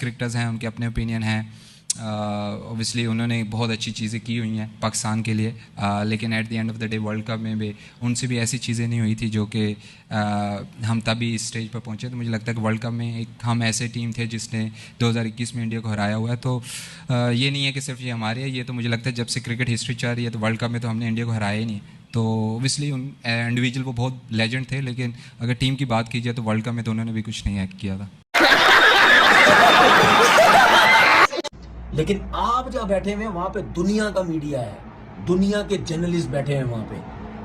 Cricketers हैं, उनके अपने ओपिनियन हैं। ऑब्वियसली उन्होंने बहुत अच्छी चीज़ें की हुई हैं पाकिस्तान के लिए, लेकिन at the end of the day world cup में भी उनसे भी ऐसी चीज़ें नहीं हुई थी जो कि हम तभी इस स्टेज पर पहुंचे। तो मुझे लगता है कि वर्ल्ड कप में एक हम ऐसे टीम थे जिसने 2021 में इंडिया को हराया हुआ है। तो ये नहीं है कि सिर्फ ये हमारे है, ये तो मुझे लगता है जब से क्रिकेट हिस्ट्री चल रही है तो वर्ल्ड कप में तो हमने इंडिया को हराया ही नहीं। तो ओबियसली उन इंडिविजुअल वो बहुत लेजेंड थे, लेकिन अगर टीम की बात की जाए तो वर्ल्ड कप में तो उन्होंने भी कुछ नहीं एक्ट किया था। लेकिन आप जहाँ बैठे हुए हैं वहां पे दुनिया का मीडिया है, दुनिया के जर्नलिस्ट बैठे हैं वहां पे।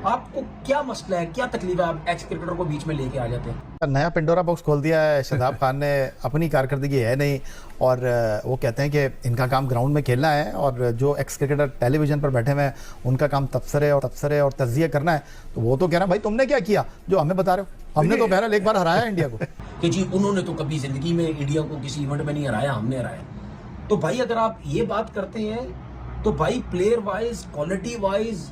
आपको क्या मसला है, क्या तकलीफ है? आप एक्स क्रिकेटर को बीच में लेके आ जाते हैं। नया पिंडोरा बॉक्स खोल दिया है शादाब खान ने। अपनी कारकर्दगी है नहीं और वो कहते हैं कि इनका काम ग्राउंड में खेलना है और जो एक्स क्रिकेटर टेलीविजन पर बैठे हुए हैं उनका काम तबसरे और तज्जिया करना है। तो वो तो कह रहा भाई तुमने क्या किया जो हमें बता रहे हो? हमने तो बहरहाल एक बार हराया इंडिया को। कि जी उन्होंने तो कभी जिंदगी में इंडिया को किसी इवेंट में नहीं हराया, हमने हराया। तो भाई अगर आप ये बात करते हैं तो भाई प्लेयर वाइज, क्वालिटी वाइज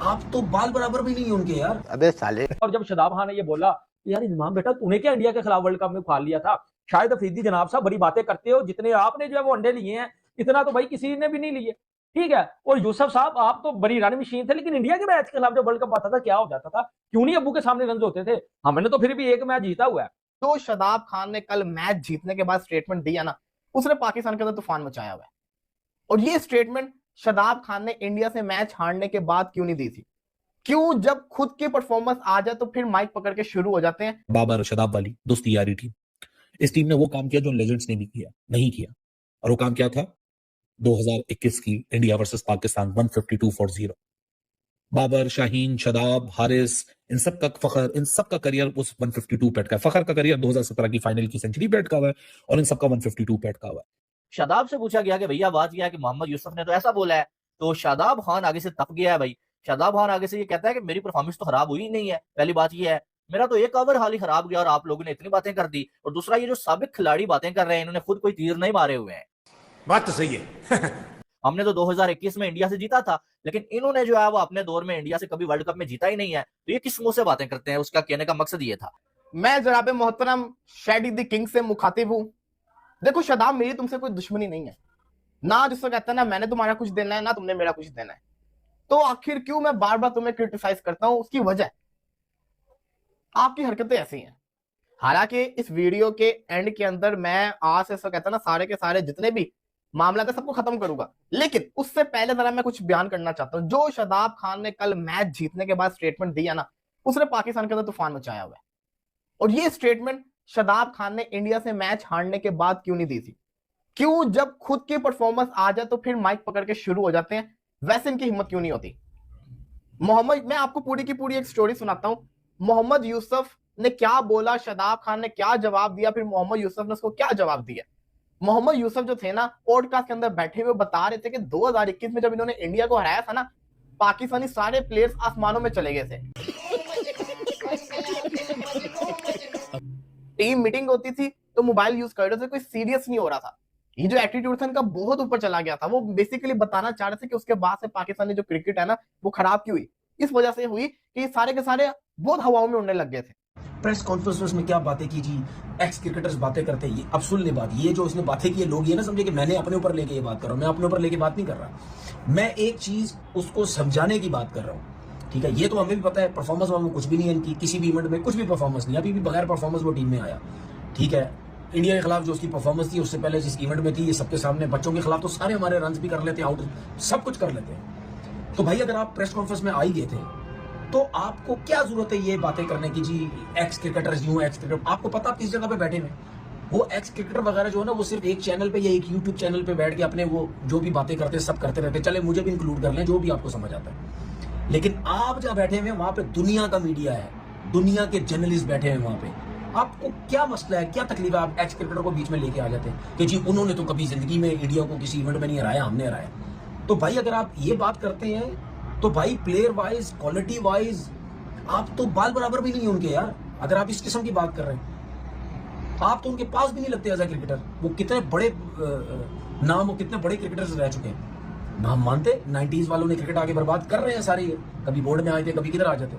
आप तो बाल बराबर भी नहीं है उनके यार। अबे साले। और जब शादाब खान ने ये बोला यार इमाम बेटा तूने क्या इंडिया के खिलाफ वर्ल्ड कप में उखाड़ लिया था, शायद अफरीदी जनाब साहब बड़ी बातें करते हो, जितने आपने जो है वो अंडे लिए हैं इतना तो भाई किसी ने भी नहीं लिए, ठीक है। और यूसुफ साहब आप तो बड़ी रन मशीन थे, लेकिन इंडिया के मैच के खिलाफ जब वर्ल्ड कप आता था क्या हो जाता था? क्यों नहीं अब्बू के सामने रन होते थे? हमने तो फिर भी एक मैच जीता हुआ है। तो शादाब खान ने कल मैच जीतने के बाद स्टेटमेंट दिया ना, उसने पाकिस्तान के अंदर तूफान मचाया हुआ है। और ये स्टेटमेंट शादाब खान ने इंडिया से मैच हारने के बाद क्यों नहीं दी थी? क्यों जब खुद की परफॉर्मेंस आ जाए तो फिर माइक पकड़ के शुरू हो जाते हैं? बाबर शादाब वाली दोस्ती यारी टीम, इस टीम ने वो काम किया जो लेजेंड्स ने भी किया नहीं किया। और वो काम क्या था? 2021 की India versus Pakistan 152 for 0। Babar, Shaheen, Shadab, Haris, इन सब का फखर, इन सब का करियर उस 152 पे अटका है। फखर का करियर 2017 की फाइनल की सेंचुरी पे अटका हुआ है और इन सब का 152 पे अटका हुआ है। शादाब से पूछा गया कि भैया बात यह है कि मोहम्मद यूसुफ ने तो ऐसा बोला है, तो शादाब खान आगे से तप गया है भाई। शादाब खान आगे से ये कहता है कि मेरी परफॉर्मेंस तो खराब हुई नहीं है। पहली बात ये है, मेरा तो एक ओवर हाल ही खराब गया और आप लोगों ने इतनी बातें कर दी। और दूसरा, ये जो साबिक खिलाड़ी बातें कर रहे हैं, इन्होंने खुद कोई तीर नहीं मारे हुए हैं। बात तो सही है। हमने तो 2021 में इंडिया से जीता था, लेकिन इन्होंने जो है वो अपने दौर में इंडिया से कभी वर्ल्ड कप में जीता ही नहीं है। तो ये किस मुंह से बातें करते हैं? उसका कहने का मकसद ये था। मैं जनाब मोहतरम शैडी द किंग से मुखातिब हूं। देखो शादाब, मेरी तुमसे कोई दुश्मनी नहीं है ना, जिसको कहता है ना मैंने तुम्हारा कुछ देना है ना तुमने मेरा कुछ देना है। तो आखिर क्यों मैं बार बार तुम्हें क्रिटिसाइज करता हूं? उसकी वजह आपकी हरकतें ऐसी हैं। हालांकि इस वीडियो के एंड के अंदर मैं आज से कहता ना सारे के सारे जितने भी मामला था सबको खत्म करूंगा, लेकिन उससे पहले जरा मैं कुछ बयान करना चाहता हूं। जो शादाब खान ने कल मैच जीतने के बाद स्टेटमेंट दिया ना, उसने पाकिस्तान के अंदर तूफान मचाया हुआ है। और ये स्टेटमेंट शादाब खान ने इंडिया से मैच हारने के बाद क्यों नहीं दी थी? क्यों जब खुद की परफॉर्मेंस आ जाए तो फिर माइक पकड़ के शुरू हो जाते हैं? वैसे इनकी हिम्मत क्यों नहीं होती? मोहम्मद, मैं आपको पूरी की पूरी एक स्टोरी सुनाता हूं। मोहम्मद यूसुफ ने क्या बोला, शादाब खान ने क्या जवाब दिया, फिर मोहम्मद यूसुफ ने उसको क्या जवाब दिया। मोहम्मद यूसुफ जो थे ना, पॉडकास्ट के अंदर बैठे हुए बता रहे थे कि 2021 में जब इन्होंने इंडिया को हराया था ना, पाकिस्तानी सारे प्लेयर्स आसमानों में चले गए थे। टीम मीटिंग होती थी तो मोबाइल यूज कर रहे थे, कोई सीरियस नहीं हो रहा था। ये जो एटीट्यूड था इनका बहुत ऊपर चला गया था। वो बेसिकली बताना चाह रहे थे कि उसके बाद से पाकिस्तानी जो क्रिकेट है ना वो खराब क्यों हुई? इस वजह से हुई कि सारे के सारे बहुत हवाओं में उड़ने लग गए थे। प्रेस कॉन्फ्रेंस में क्या बातें की जी, एक्स क्रिकेटर्स बातें करते हैं। अब सुन ले बात, ये जो इसने बातें की है, लोग ये ना समझे कि मैंने अपने ऊपर लेके ये बात कर रहा हूं। मैं अपने ऊपर लेके बात नहीं कर रहा, मैं एक चीज उसको समझाने की बात कर रहा हूं, ठीक है। ये तो हमें भी पता है परफॉर्मेंस में कुछ भी नहीं है इनकी, किसी भी इवेंट में कुछ भी परफॉर्मेंस नहीं, अभी भी बगैर परफॉर्मेंस वो टीम में आया, ठीक है। इंडिया के खिलाफ जो उसकी परफॉर्मेंस थी, उससे पहले जिस इवेंट में थी, ये सबके सामने बच्चों के खिलाफ तो सारे हमारे रन भी कर लेते हैं, आउट सब कुछ कर लेते हैं। तो भाई अगर आप प्रेस कॉन्फ्रेंस में आ ही गए थे तो आपको क्या जरूरत है ये बातें करने की जी, एक्स क्रिकेटर्स यूं, एक्स क्रिकेटर। आपको पता आप किस जगह पे बैठे हुए? वो एक्स क्रिकेटर वगैरह जो है ना, वो सिर्फ एक चैनल पे या एक यूट्यूब चैनल पे बैठ के अपने वो जो भी बातें करते हैं सब करते रहते हैं। चले मुझे भी इंक्लूड कर लें, जो भी आपको समझ आता है। लेकिन आप जहाँ बैठे हुए वहां पे दुनिया का मीडिया है, दुनिया के जर्नलिस्ट बैठे हैं वहां पे। आपको क्या मसला है, क्या तकलीफ है? आप एक्स क्रिकेटर को बीच में लेके आ जाते हैं कि जी उन्होंने तो कभी जिंदगी में इंडिया को किसी इवेंट में नहीं हराया, हमने हराया। तो भाई अगर आप ये बात करते हैं तो भाई प्लेयर वाइज, क्वालिटी वाइज आप तो बाल बराबर भी नहीं है उनके यार। अगर आप इस किस्म की बात कर रहे हैं, आप तो उनके पास भी नहीं लगते एज ए क्रिकेटर। वो कितने बड़े नाम, वो कितने बड़े क्रिकेटर्स रह चुके हैं। हम मानते 90s वालों ने क्रिकेट आगे बर्बाद कर रहे हैं सारे, कभी बोर्ड में आए थे, कभी किधर आ जाते।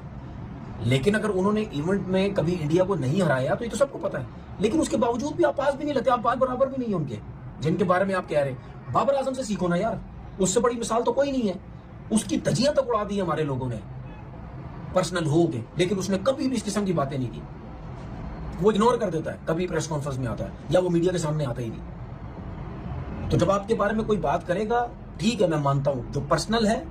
लेकिन अगर उन्होंने इवेंट में कभी इंडिया को नहीं हराया तो ये तो सबको पता है, लेकिन उसके बावजूद भी आप पास भी नहीं लेते, आप बात बराबर भी नहीं है उनके, जिनके बारे में आप कह रहे हैं। बाबर आजम से सीखो ना यार, उससे बड़ी मिसाल तो कोई नहीं है। उसकी धज्जियां तक उड़ा दी हमारे लोगों ने पर्सनल हो गए, लेकिन उसने कभी भी इस किस्म की बातें नहीं की। वो इग्नोर कर देता है, कभी प्रेस कॉन्फ्रेंस में आता है या वो मीडिया के सामने आता ही नहीं। तो जब आपके बारे में कोई बात करेगा, ठीक है मैं मानता हूं जो पर्सनल है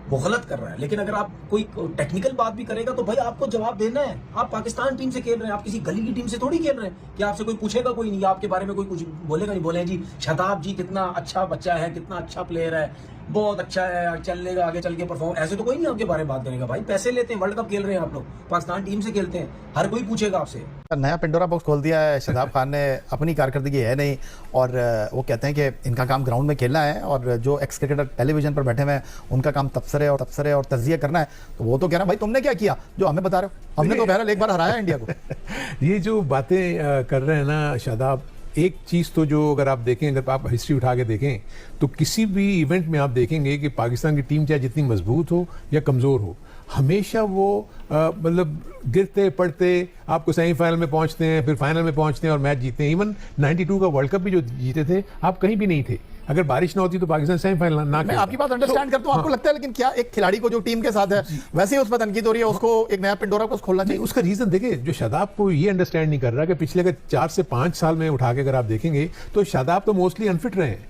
वो गलत कर रहा है, लेकिन अगर आप कोई टेक्निकल बात भी करेगा तो भाई आपको जवाब देना है। आप पाकिस्तान टीम से खेल रहे हैं, आप किसी गली की टीम से थोड़ी खेल रहे हैं कि आपसे कोई पूछेगा कोई नहीं, आपके बारे में कोई कुछ बोलेगा नहीं। बोले जी शताब जी कितना अच्छा बच्चा है, कितना अच्छा प्लेयर है, बहुत अच्छा है, चलेगा आगे चल के परफॉर्म, ऐसे तो कोई नहीं आपके बारे में बात करेगा। भाई पैसे लेते हैं, वर्ल्ड कप खेल रहे हैं आप लोग, पाकिस्तान टीम से खेलते हैं, हर कोई पूछेगा आपसे। नया पिंडोरा बॉक्स खोल दिया है शादाब खान ने, अपनी कारकर्दगी है नहीं, और वो कहते हैं कि इनका काम ग्राउंड में खेलना है, और जो एक्स क्रिकेटर टेलीविजन पर बैठे हुए हैं उनका काम तबसरे और तज्जिया करना है। तो वो तो कह रहा है भाई तुमने क्या किया जो हमें बता रहे हो, हमने तो बहरहाल एक बार हराया इंडिया को। ये जो बातें कर रहे हैं ना शादाब, एक चीज़ तो जो अगर आप देखें, अगर आप हिस्ट्री उठा के देखें तो किसी भी इवेंट में आप देखेंगे कि पाकिस्तान की टीम चाहे जितनी मजबूत हो या कमज़ोर हो, हमेशा वो मतलब गिरते पड़ते आपको सेमीफाइनल में पहुंचते हैं, फिर फाइनल में पहुंचते हैं और मैच जीतते हैं। इवन 92 का वर्ल्ड कप भी जो जीते थे, आप कहीं भी नहीं थे। अगर बारिश ना होती तो पाकिस्तान सेमीफाइनल ना मैं आपकी बात अंडरस्टैंड करता हूं, आपको लगता है, लेकिन क्या एक खिलाड़ी को जो टीम के साथ है वैसे ही उस पर तनकीद हो रही है, उसको एक नया पिंडोरा को खोलना चाहिए? उसका रीजन देखिए, जो शादाब को ये अंडरस्टैंड नहीं कर रहा कि पिछले अगर 4 से 5 साल में उठा के अगर आप देखेंगे तो शादाब तो मोस्टली अनफिट रहे हैं।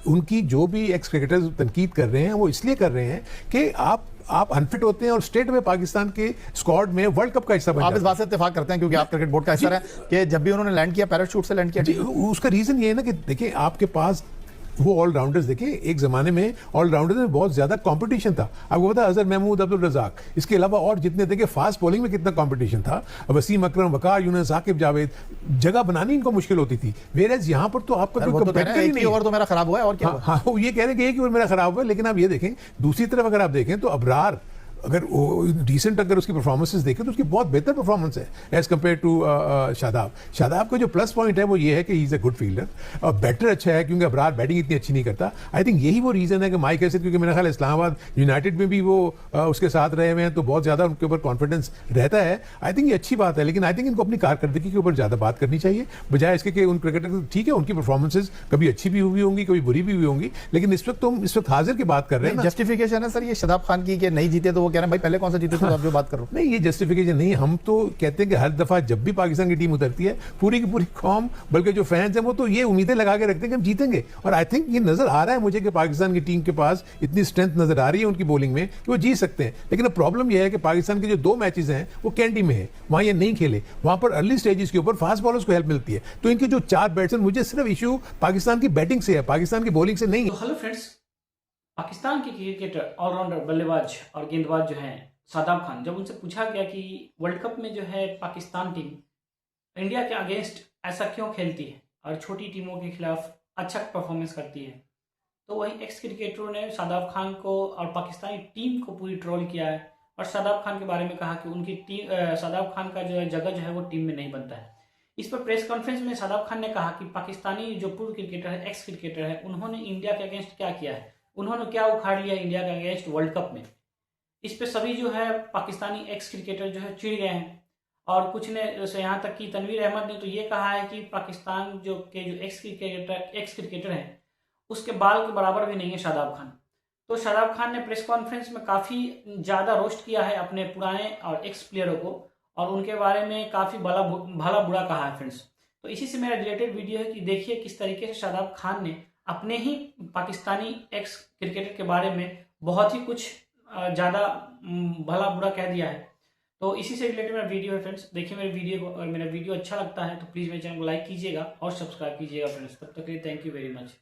उनकी जो भी एक्स क्रिकेटर्स तनकीद कर रहे हैं वो इसलिए कर रहे हैं कि आप अनफिट होते हैं और स्टेट में पाकिस्तान के स्क्वाड में वर्ल्ड कप का हिस्सा बन आप इस बात से इत्तेफाक करते हैं क्योंकि आप क्रिकेट बोर्ड का हिस्सा हैं कि जब भी उन्होंने लैंड किया पैराशूट से लैंड किया? उसका रीजन ये है ना कि देखिए आपके पास वो ऑलराउंडर्स, देखिए एक जमाने में ऑलराउंडर्स में बहुत ज्यादा कंपटीशन था। आपको पता है अजहर महमूद, अब्दुल रजाक, इसके अलावा और जितने देखिए फास्ट बॉलिंग में कितना कंपटीशन था, वसीम अकरम, वकार यूनुस, साकिब जावेद, जगह बनानी इनको मुश्किल होती थी। वेरएज यहाँ पर तो आपका कोई कंपेटिटर ही नहीं। ओवर तो मेरा खराब हुआ है और क्या? हाँ, वो ये कह रहे हैं कि एक ओवर मेरा खराब हुआ है, लेकिन आप ये देखें दूसरी तरफ अगर आप देखें तो अबरार अगर रिसेंट अगर उसकी परफॉर्मेंसेस देखें तो उसकी बहुत बेहतर परफॉर्मेंस है एज कम्पेयर टू शादाब का जो प्लस पॉइंट है वो ये है कि he is a good fielder, और बैटर अच्छा है क्योंकि अबरार बैटिंग इतनी अच्छी नहीं करता। आई थिंक यही वो रीजन है कि माइक एसिड, क्योंकि मेरा ख्याल इस्लामाबाद यूनाइटेड में भी वो उसके साथ रहे हुए हैं तो बहुत ज्यादा उनके ऊपर कॉन्फिडेंस रहता है। आई थिंक ये अच्छी बात है, लेकिन आई थिंक इनको अपनी कारकर्दगी के ऊपर ज्यादा बात करनी चाहिए, बजाय इसके कि उन क्रिकेटर, ठीक है उनकी परफॉर्मेंसेज कभी अच्छी भी हुई होंगी कभी बुरी भी हुई होंगी, लेकिन इस वक्त हाजिर की बात कर रहे हैं। जस्टिफिकेशन है सर ये शादाब खान की कि नहीं जीते तो वो कह रहे हैं भाई पहले कौन सा जीते थे, आप जो बात करो। नहीं, ये जस्टिफिकेशन नहीं, हम तो कहते हैं कि हर दफा जब भी पाकिस्तान की टीम उतरती है पूरी की पूरी कौम, बल्कि जो फैंस हैं वो तो ये उम्मीदें लगा के रखते हैं कि हम जीतेंगे, और आई थिंक ये नजर आ रहा है मुझे कि पाकिस्तान की टीम के पास इतनी स्ट्रेंथ नजर आ रही है उनकी बॉलिंग में कि वो जीत सकते हैं। लेकिन अब प्रॉब्लम यह है कि पाकिस्तान के जो 2 मैचेस हैं वो कैंडी में है, वहां ये नहीं खेले, वहां पर अर्ली स्टेजेस के ऊपर फास्ट बॉलर्स को हेल्प मिलती है। तो इनके जो 4 बैट्समैन, मुझे सिर्फ इशू पाकिस्तान की बैटिंग से है, पाकिस्तान की बॉलिंग से नहीं। हेलो फ्रेंड्स, पाकिस्तान के क्रिकेटर ऑलराउंडर बल्लेबाज और गेंदबाज जो हैं शादाब खान, जब उनसे पूछा गया कि वर्ल्ड कप में जो है पाकिस्तान टीम इंडिया के अगेंस्ट ऐसा क्यों खेलती है और छोटी टीमों के खिलाफ अच्छा परफॉर्मेंस करती है, तो वहीं एक्स क्रिकेटरों ने शादाब खान को और पाकिस्तानी टीम को पूरी ट्रोल किया है और शादाब खान के बारे में कहा कि उनकी टीम, शादाब खान का जो है जगह जो है वो टीम में नहीं बनता है। इस पर प्रेस कॉन्फ्रेंस में शादाब खान ने कहा कि पाकिस्तानी जो पूर्व क्रिकेटर है, एक्स क्रिकेटर है, उन्होंने इंडिया के अगेंस्ट क्या किया है, उन्होंने क्या उखाड़ लिया इंडिया के अगेंस्ट वर्ल्ड कप में। इस पे सभी जो है पाकिस्तानी एक्स क्रिकेटर जो है चिढ़ गए हैं, और कुछ ने यहाँ तक कि तनवीर अहमद ने तो ये कहा है कि पाकिस्तान जो एक्स क्रिकेटर हैं उसके बाल के बराबर भी नहीं है शादाब खान। तो शादाब खान ने प्रेस कॉन्फ्रेंस में काफ़ी ज़्यादा रोस्ट किया है अपने पुराने और एक्स प्लेयरों को, और उनके बारे में काफ़ी भला बुरा कहा है फ्रेंड्स। तो इसी से मेरा रिलेटेड वीडियो है कि देखिए किस तरीके से शादाब खान ने अपने ही पाकिस्तानी एक्स क्रिकेटर के बारे में बहुत ही कुछ ज़्यादा भला बुरा कह दिया है। तो इसी से रिलेटेड मेरा वीडियो है फ्रेंड्स, देखिए मेरे वीडियो को, अगर मेरा वीडियो अच्छा लगता है तो प्लीज़ मेरे चैनल को लाइक कीजिएगा और सब्सक्राइब कीजिएगा फ्रेंड्स। तब तक के लिए थैंक यू वेरी मच।